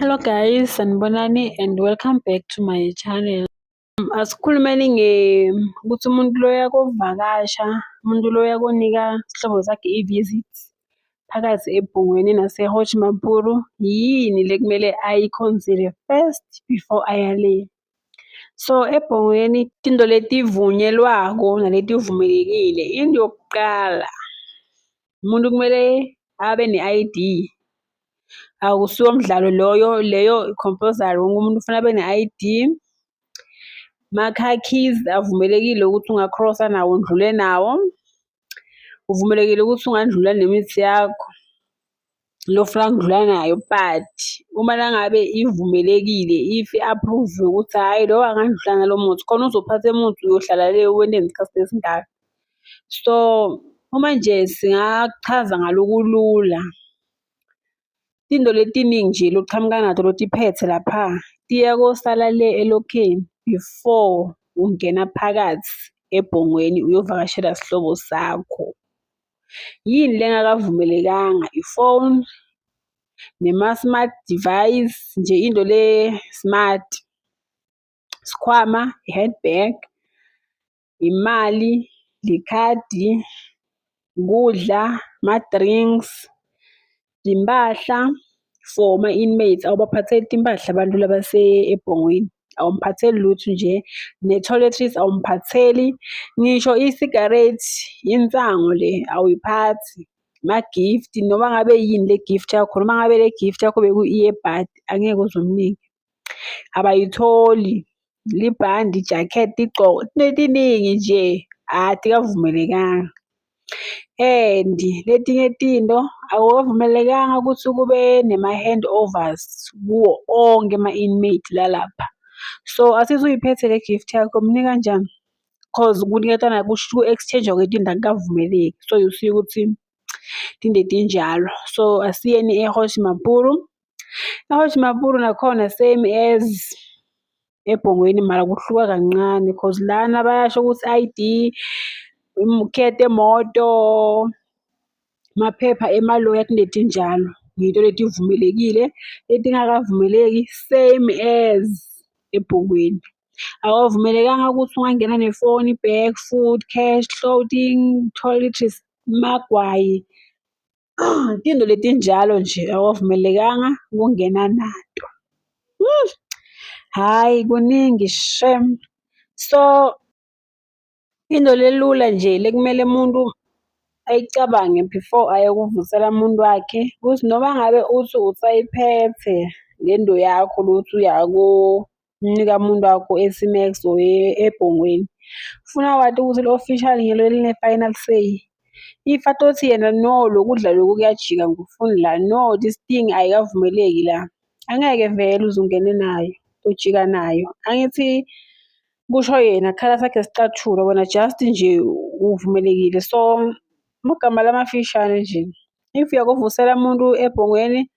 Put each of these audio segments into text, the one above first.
Hello guys, sanibonani and welcome back to my channel. Asikhulumeni ukuthi umuntu loya kovakasha, umuntu loya konika isihlobo sakhe i-visit phakathi eBhungweni nase-Hochi-Mapuru, yini le kumele ayikhonzile first before aya le. So eBhungweni into letivunyelwako naletivumelekile, into yokuqala umuntu kumele abe ne-ID. Akusiwo mdlalo leyo compulsory, wonke umuntu ufuna abe ne-ID. Ma-car keys avumelekile ukuthi ungakrosa nawo undlule nawo. Uvumelekile ukuthi ungandlula nemithi yakho lo ofuna ukudlula nayo, but uma nangabe ivumelekile, if i-approve ukuthi hhayi lo angandlula nalo muthi, khona uzophatha emuthi uyohlala le wenze isikhathi esingaka. So uma nje singachaza ngalokulula, into letiningi nje lokuqhamuka nato lotiphethe lapha tiya kosala le elokheni before ungena phakathi eBhungweni uyovakashela isihlobo sakho. Yini lengakavumelekanga? Ifone nema-smart device, nje into le smart, isikhwama, i-handbag, imali, likhadi, ukudla, ma-drinks, impahla for ma-inmates. Awubaphatheli impahla abantu labase eBhungweni, awumphatheli lutho nje, ne-toiletries awumphatheli, ngisho i-cigarette, insango le awuyiphathi, ma-gift noma ngabe yini le gift yakho, noma ngabe le gift yakho beku-earbud angeke uzomnika, abayitholi. Libhandi, ijakhethi, igqoko, letiningi nje atikavumelekanga. And letinye tinto akukavumelekanga ukuthi kube nema-handovers kuwo onke ama-inmate lalapha. So asithi uyiphethe le gift yakho mnika kanjani, cause kuniketana ku-exchange-wa kwetinto akukavumeleki. So you see ukuthi tinde tinjalo. So asiyeni e-Hochi-Mapuru. E-Hochi-Mapuru nakhona same as eBhungweni mara kuhluka kancane, cause lana bayasho ukuthi ID, ukhethe emoto, maphepha emaloya, tinde tinjalo. Yinto letivumelekile. Letingakavumeleki same as eBhungweni. Awuvumelekanga ukuthi ungangena nefoni, bag, food, cash, clothing, toiletries, magwayi. Tinto letinjalo nje awuvumelekanga ukungena nato. Hayi kuningi shem. So into lelula nje lekumele umuntu ayicabange before ayokuvusela umuntu wakhe, ukuthi noma ngabe uthi usayiphethe lento yakho lokuthi uyakunika umuntu wakho e-Cimex or eBhungweni, ufuna wathi ukuthi lo-official ngilo line-final say. If atothi yena no, lokudla loku kuyajika ngufuni la, no this thing ayikavumeleki la, angeke vele uzungene nayo ujika nayo. Angithi kusho yena khala sakhe sicathulo, wena just nje uvumelekile. So mugama lamafishane nje, if uyakuvusela umuntu eBhungweni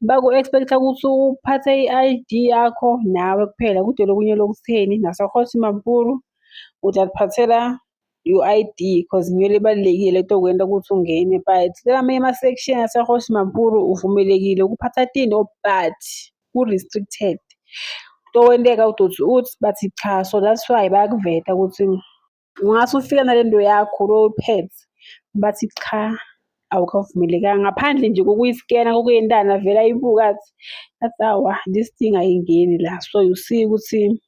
baku-expect ukuthi uphathe i-ID yakho nawe kuphela, kude lokunye lokutheni nase-Hochi-Mapuru utaphathela i-ID cause ngiyo lebalulekile etokwenta ukuthi ungene. But kulamanye ama-section ase-Hochi-Mapuru uvumelekile ukuphatha tinto but ku-restricted. Tokwenteka uthi bathi cha, so that's why bayakuveta ukuthi ungase ufike nalento yakho lo uphethe, bathi cha awukavumelekanga, ngaphandle nje kokuyiskena kokuyintana vele ayibuka athi awa this thing ayingeni la. So you see ukuthi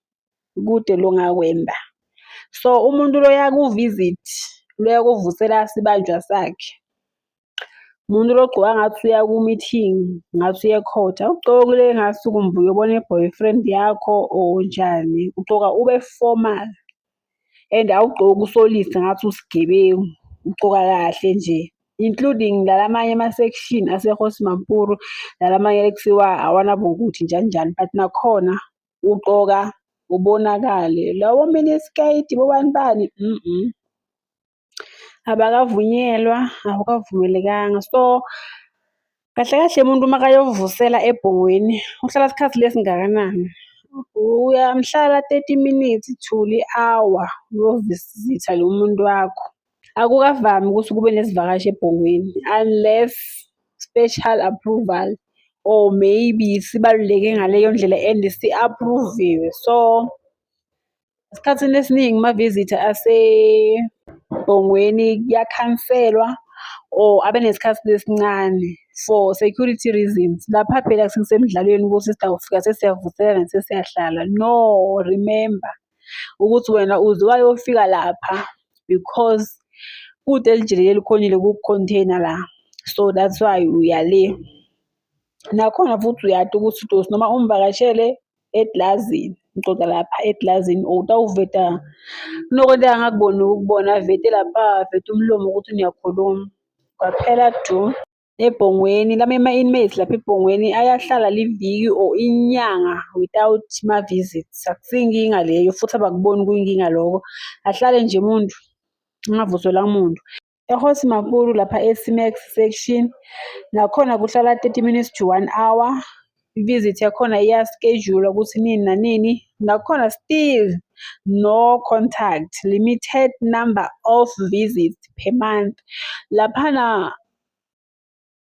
kude longakwenda. So umuntu loya ku-visit, loya kuvusela isibanjwa sakhe, umuntu logcoka ngathi uya ku-meeting, ngathi uya e-court, awugcokile ngathi ukumbuye ubona i-boyfriend yakho or njani, ugcoka ube formal and awugcoki usolisa ngathi usigebengu, ugcoka kahle nje, including lalamanye ama-section ase-Hochi-Mapuru, lalamanye ekuthiwa awanabunguthi njani njani, but nakhona ugcoka ubonakale. Lawo miniskirt bobani bani abakavunyelwa, awukavumelekanga. So kahle kahle umuntu makayovusela eBhungweni uhlala isikhathi lesingakanani? Uyamhlala 30 minutes to i-hour uyovisitha lo muntu wakho. Akukavami ukuthi kube nesivakashi eBhungweni unless special approval or maybe sibaluleke ngaleyo ndlela and si-approve-iwe. So esikhathini esiningi ama-visitor asebhongweni kuyakhanselwa or abe nesikhathi lesincane for security reasons. Lapha phela sekusemdlalweni ukuthi sitawufika sesiyavuselana sesiyahlala. No, remember ukuthi wena uze wayofika lapha because kude elijulile likhonile kuku-container la. So that's why uya le. Nakhona futhi uyati ukuthi uDosi noma umvakashele eglazini, ngixoxa lapha eglazini or utawuveta kunokwento angakuboni ukubona vete lapha vete umlomo ukuthi niyakhuluma. Kwaphela du ebhongweni ama-inmates lapha ebhongweni ayahlala liviki or inyanga without ma-visits. Akusiyinkinga leyo futhi abakuboni kuyinkinga lokho. Ahlale nje umuntu ungavuselwa umuntu. EGosi Makhulu lapha e-Cimex section nakhona kuhlala 30 minutes to 1 hour. I-visit yakhona iyaschedule ukuthi nini nanini. Nakhona still no contact, limited number of visits per month. Laphana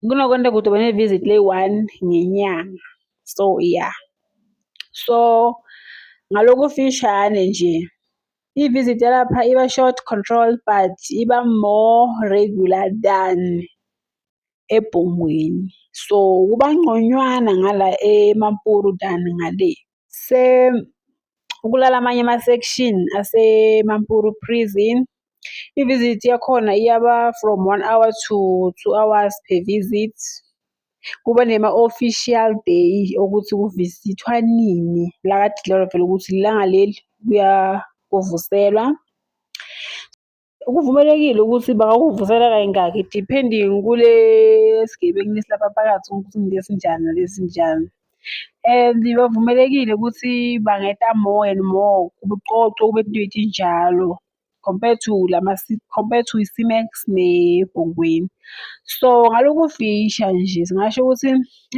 kunokwenta kude bane-visit le-1 ngenyanga. So yeah, so ngalokufishane nje i-visit yalapha iba short control but iba more regular than ebhongweni. So kuba ngconywana ngala eMampuru than ngale. Kulala amanye ama-section aseMampuru prison. I-visit yakhona iyaba from 1 hour to 2 hours per visit. Kuba nema-official day ukuthi kuvisithwa nini la kadeclare vele ukuthi ilanga leli kuvuselwa. Kuvumelekile ukuthi bangakuvusela kayingaki depending kule sigebengu lesilapha phakathi ukuthi ngesinjani nalesinjani. And bavumelekile ukuthi bangeta more and more kubuqoqo kube into njalo compared to i-Cimex nebhongweni. So ngalokufisha nje singasho ukuthi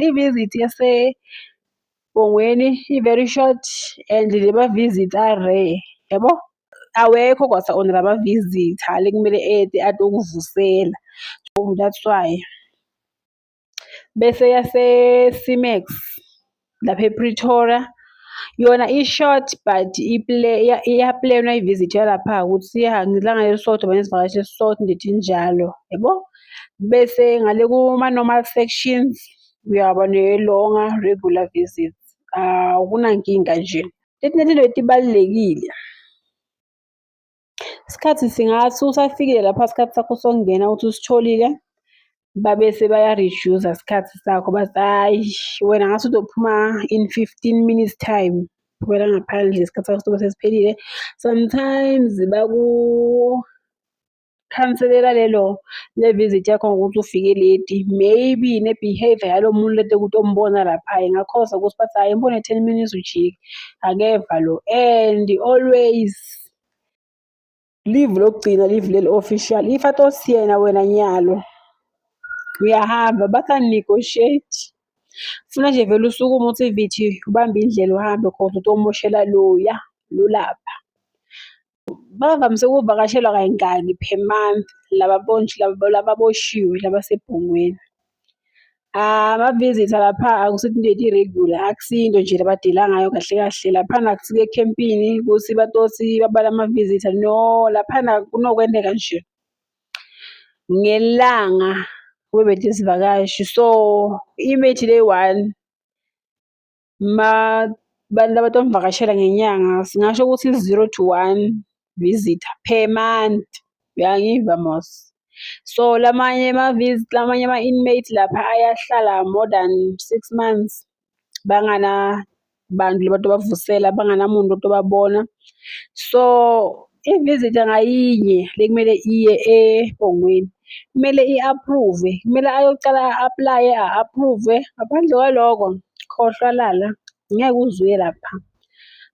i-visit yasebhongweni i-very short and leba-visit are-rare, yabo? Awekho kwasa on laba-visitor lekumele atokuvusela. So that's why. Bese yase-Cimex lapha ePretoria yona i-short but iyaplanwa i-visit yalapha ukuthi ngelanga elisodwa banesivakashi esisodwa into njalo, yabo? Bese ngale kuma-normal sections uyaba ne-longer regular visits. Akunankinga nje. Into etibalulekile. Isikhathi singathi usafikile lapha isikhathi sakho sokungena ukuthi usitholile babe sebaya-reduce isikhathi sakho bathi hayi wena ngathi uzophuma in 15 minutes time wena ngaphandle isikhathi sakho sobe sesiphelile. Sometimes bakukhanselela le-visit yakho ngokuthi ufike late, maybe ne-behavior yalo muntu lede ukuthi ombona lapha ingakhosa ukuthi bathi hayi mbone 10 minutes ujike, akeva lo. And always leave lokugcina, leave leli official. If atosiyena wena nyalo uyahamba basa-negotiate. Funa nje vele usukuma uthi vithi ubambe indlela uhambe cause utomoshela loya lo lapha. Bavamise ukuvakashelwa kayingaki per month lababoshiwe labasebhongweni. Ama-visitor lapha akusithi into eti-regular, akusinto nje labadila ngayo kahle kahle. Laphana kusike ekhempini ukuthi batosi babala ama-visitor. No, laphana kunokwenteka nje ngelanga kube bethe isivakashi. So i-image le-1 bantu abatomvakashela ngenyanga singasho ukuthi 0 to 1 visitor per month. Uyangiva mos? So lamanye ama-inmates lapha ayahlala more than 6 months bangana bantu lebatobavusela, banganamuntu otobabona. So i-visitor ngayinye lekumele iye ebhongweni kumele i-approve, kumele ayocala a-apply a-approve. Ngaphandle kwaloko khohlwa lala, ngeke uzuye lapha.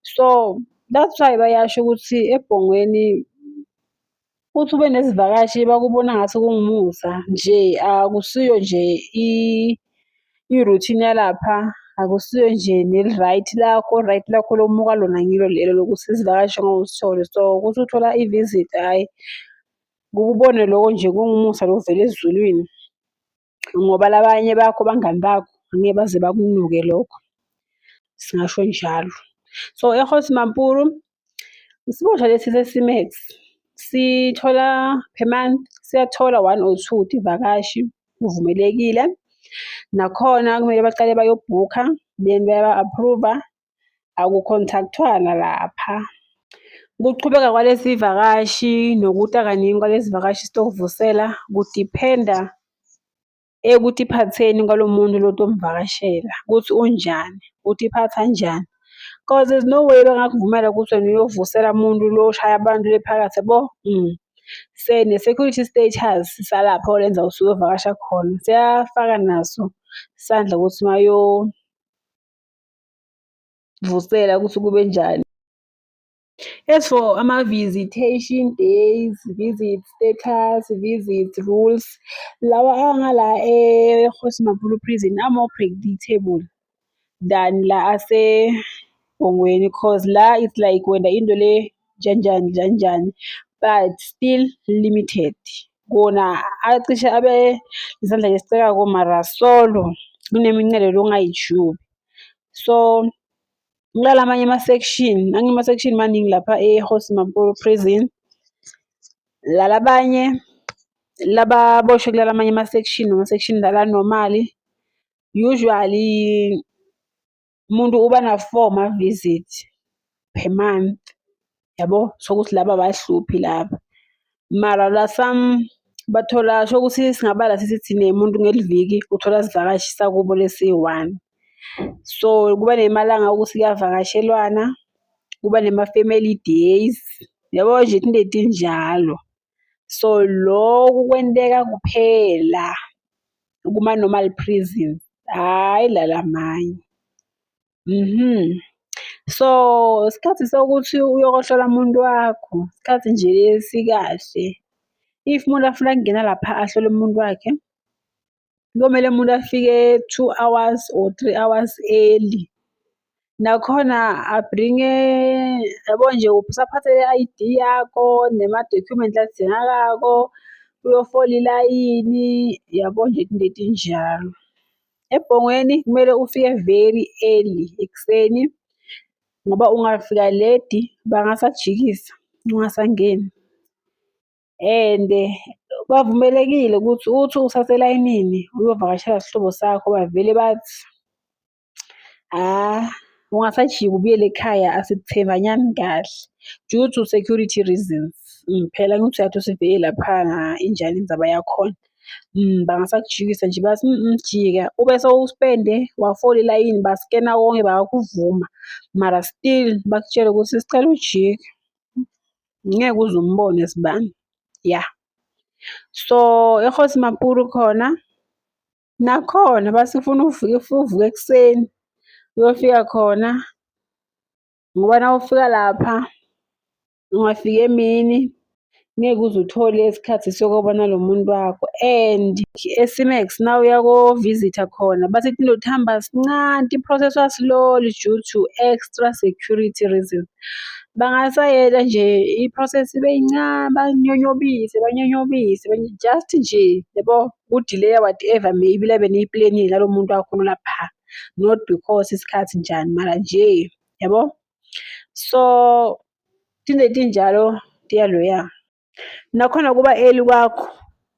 So that's why bayasho ukuthi ebhongweni uthi ube nezivakashi bakubona ngathi kungumusa nje, akusiyo nje i-routine yalapha, akusiyo nje ne-right lakho lomuka lona ngilo lelo lokuthi izivakashi ngawuzithole. So ukuthi uthola i-visit hayi kukubone lokho nje kungumusa lo vele ezulwini ngoba labanye bakho bangani bakho angeke baze bakunuke lokho, singasho njalo. So eGosi Mampuru isiboshwa lesi se-Cimex sithola per month siyathola 1 or 2 tivakashi, uvumelekile. Nakhona kumele bacale bayobhukha then baya-approve-a, akucontact-wana lapha. Ukuqhubeka kwalesi vakashi nokuta kaningi kwalesi vakashi sitokuvusela kudiphenda ekutiphatheni kwalo muntu lo tomvakashela ukuthi unjani, utiphatha njani. Cause there's no way bangakuvumela ukuthi wena uyovusela umuntu lo oshaya abantu lephakathi yabo. Ne-security status salapho olenza usuke uvakasha khona siyafaka naso isandla ukuthi mayovusela ukuthi kube njani. As for ama-visitation days, visit status, visit rules, lawa angala eGosi Mampuru prison are-more predictable than la ase-Bongweni, cause la it's like wena into le njani but still limited. Kona acishe abe isandla lesicekako mara solo kunemincele ongayijubi. So kulala amanye ama-section, ama-section maningi lapha eGosi Mampuru prison. Labanye lababoshwe kulala amanye ama-section nama-section la normally, usually umuntu uba na-4 ma-visit per month, yabo, sokuthi laba abahluphi laba. Mara la some bathola shokuthi singabala sithi nemuntu ngeliviki uthola sivakashi sakubo lesi-1. So kuba nemalanga ukuthi kuyavakashelwana, kuba nema-family days, yabo nje into etinjalo. So lokhu kwenteka kuphela kuma-normal prisons, hhayi lalamanye. So isikhathi sokuthi uyokohlola umuntu wakho isikhathi nje esikahle. If umuntu afuna ukungena lapha ahlole umuntu wakhe, komele umuntu afike 2 hours or 3 hours early. Nakhona abringe, yabo nje usaphathe i-ID yakho nema-document adingakako, uyofola ilayini, yabo nje into etinjalo. eBhongweni kumele ufike very early ekuseni ngoba ungafika late bangasakujikisa ungasangeni. And bavumelekile ukuthi uthi usaselayinini uyovakashela isihlobo sakho bavele bathi ungasajika ubuyele ekhaya asikuthembanyani kahle due to security reasons. Phela ngithi uyathi usivele laphana injani indzaba yakhona. Bangasakujikisa nje bathi jika ube sowuspende wafola ilayini baskena konke bayakuvuma mara still bakutshela ukuthi sicela ujike, ngeke uze umbone sibani. So eGosi Mampuru khona nakhona basifuna uvuke ekuseni uyofika khona ngoba nawufika lapha ungafika emini ngeke uze uthole isikhathi sokubona lo muntu wakho. And e-Cimex na uya ko-visitor khona bathi into hamba sincane, i-process slowly due to extra security reasons. Bangasayela nje i-process ibe yincane banyonyobise just nje yabo udelay whatever maybe labe niyiplanile nalo muntu wakho lapha, not because isikhathi njani mara nje yabo. So into etinjalo tiyaloya. Nakhona kuba early kwakho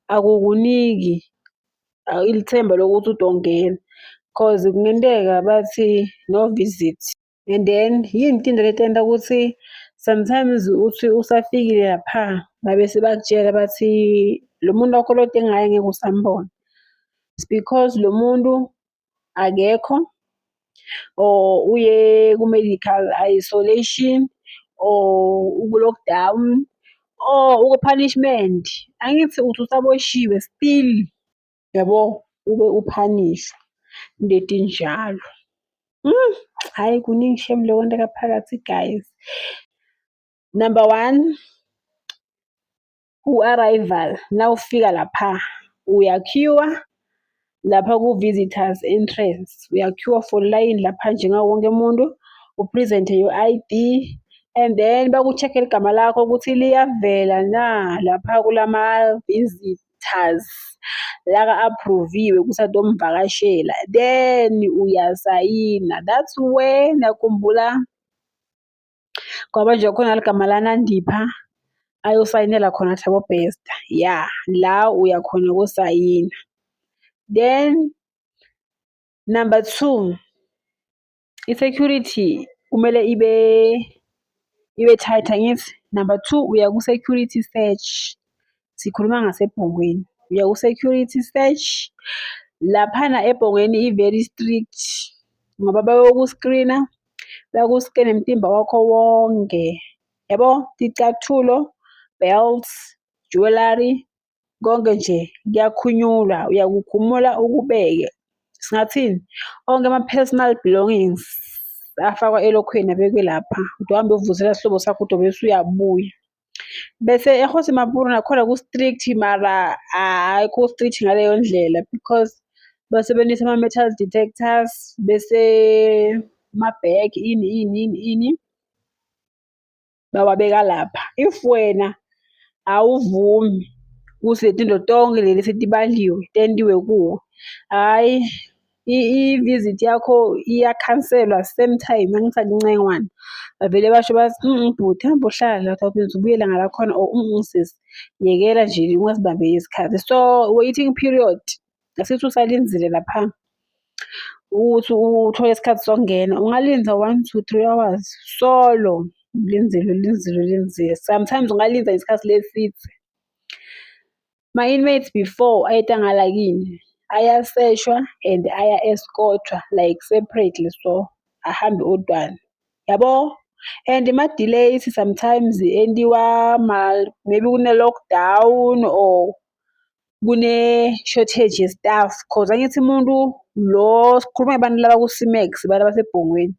akukuniki ilithemba lokuthi udongena cause kungenteka bathi no visit. And then yini into letenda ukuthi sometimes uthi usafikile lapha babe sebakutshela bathi lo muntu wakho lo odingayo ngeke usambona. It's because lo muntu akekho or uye ku-medical isolation or uku-lockdown or uku-punishment. Angithi uthi usaboshiwe still yabo ube uphanishwa into etinjalo. Hhayi kuningi shame lokho kwenteka phakathi guys. Number 1, ku-arrival nawufika lapha uya-queue lapha ku-visitors entrance, uya-queue for line lapha njengawo wonke umuntu, upresente your ID and then baku-check-e igama lakho ukuthi liyavela na lapha kulama-visit detectors laka-approve-iwe kusatomvakashela, then uyasayina. That's where nakhumbula kwaba nje khona ligama laNandipha ayosayinela khona Thabo Bester. Ya, la uyakhona ukusayina. Then number 2, i-security kumele ibe tight, angithi. Number 2, uya ku-security search. Sikhuluma ngasebhongweni. Uya ku-security search. Laphana ebhongweni i-very strict ngoba bayoku-screena, bayaku-scan umtimba wakho wonke. Yabo, ticathulo, belts, jewelry, konke nje kuyakhunyulwa, uyakukhumula ukubeke. Singathini? Onke ama-personal belongings afakwa elokhweni abekwe lapha. Uhambe uvusela isihlobo sakho ude bese uyabuya. Bese eGosi Mampuru nakhona ku-strict mara ayikho strict ngaleyo ndlela because basebenzisa ama-metal detectors bese ama-bag ini bawabeka lapha. If wena awuvumi ukuthi letinto tonke lezi tibaliwe tentiwe kuwe, hhayi i-visit yakho iyakhanselwa same time, angithi incengwane. Bavele basho bathi bhuti hamba uhlala la uzophinde ubuyele ngalakhona, or sisi yekela nje ungasibambeli isikhathi. So waiting period asithi usalinzile lapha ukuthi uthole isikhathi sokungena, ungalinda 1 to 3 hours solo ulinzile. Sometimes ungalinda isikhathi leside. Ma-inmates before ayetangala kini ayaseshwa and aya-escort-wa like separately, so ahambe odwana, yabo. And ma-delays sometimes endiwa maybe kune-lockdown or kune-shortage ye-staff cause angithi umuntu lo sikhuluma ngabantu laba ku-Cimex bala basebhongweni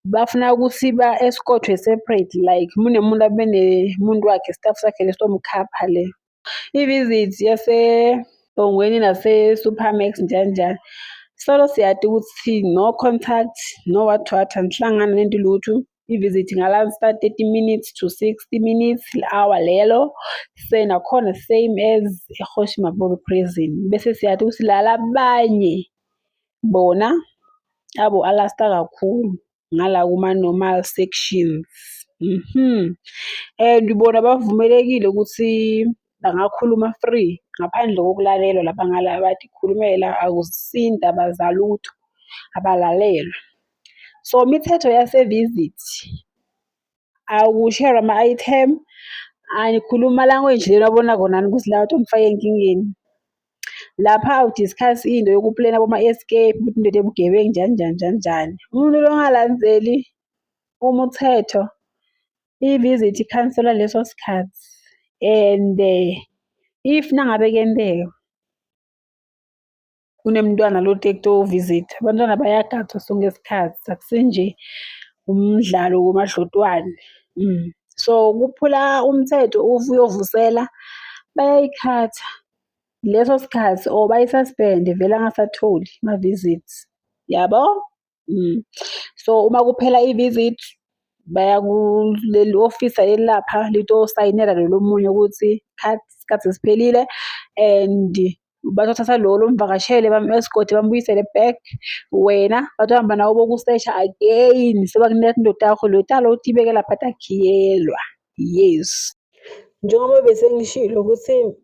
bafuna ukuthi ba-escort-we separate, like munemuntu abe nemuntu wakhe, staff sakhe lesomkhapha le. I-visit yasebhongweni nase-Supermax njani. Solo siyati ukuthi no contact, no what, anihlangani nento lutho. I-visit ingala-start 30 minutes to 60 minutes, hour lelo. Nakhona same as eGosi Mampuru prison. Bese siyati ukuthi lala abanye bona abo alasta kakhulu ngala kuma-normal sections. And bona bavumelekile ukuthi bangakhuluma free ngaphandle kokulalelwa lapha ngala bathi khulumela, akusinda bazalutho, abalalelwa. So imithetho yase-visit akushare ama-item, anikhuluma language lena abona kona ukuthi la mfake enkingeni. Lapha awu-discuss into yokuplena boma-escape, ukuthi into ebugebengu njani. Umuntu lo ongalandzeli umthetho, i-visit ikhanselwa leso sikhathi. And if nangabe kuyenteka kunemntwana lo visit, abantwana bayagadwa sonke isikhathi, akusinje umdlalo womadlotwane. So kuphula umthetho uyovusela bayayikhatha leso sikhathi or bayi-suspend vele angasatholi ma-visits, yabo. So uma kuphela i-visit baya kuleli officer elapha litosayinela lo munye ukuthi isikhathi siphelile, and bazothatha lo mvakashele bam-escort bambuyisele back. Wena bazohamba nawe bokusesha again, sebakunika indoda yakho lo talo utibeke lapha takhiyelwa. Yes, njengoba bese ngishilo ukuthi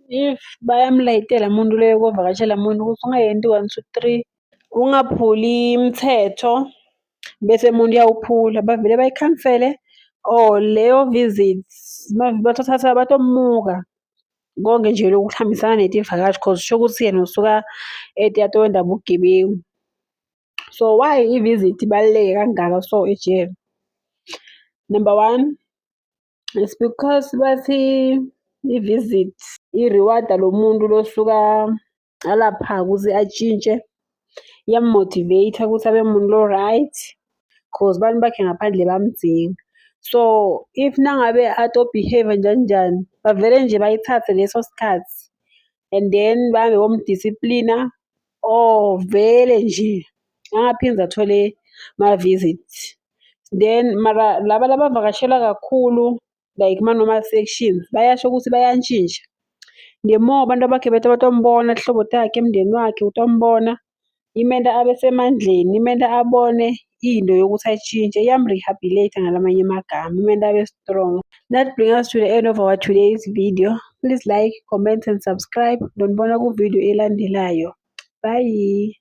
if bayamlayitela umuntu leyo kovakashela umuntu ukuthi ungayenti 1 2 3 ungaphuli imithetho bese umuntu uyawuphula, bavele bayikhansele or leyo visit bathatha batomuka konke nje lokhu kuhambisana netivakashi cause sho ukuthi yena usuka etiyato wendaba ubugebengu. So why i-visit ibaluleke kangaka so ejele? Number 1, it's because bathi i-visit i-reward lo muntu losuka alapha ukuze atshintshe, iyam-motivate ukuthi abe umuntu lo-right cause bantu bakhe ngaphandle bamdinga. So if nangabe ato-behave njani bavele nje bayithathe leso sikhathi and then bahambe bomdisciplina or vele nje angaphinde athole ma-visit. Then mara laba abavakashela kakhulu like ma-normal sections bayasho ukuthi bayantshintsha, the more abantu abakhe bethi batombona hlobo takhe emndeni wakhe utombona imenda abe semandleni imenda abone into yokuthi ayitshintshe iyam-rehabilitate ngalamanye amagama imenda abe strong. That brings us to the end of our today's video. Please like, comment and subscribe. Ndonibona ku video elandelayo. Bye.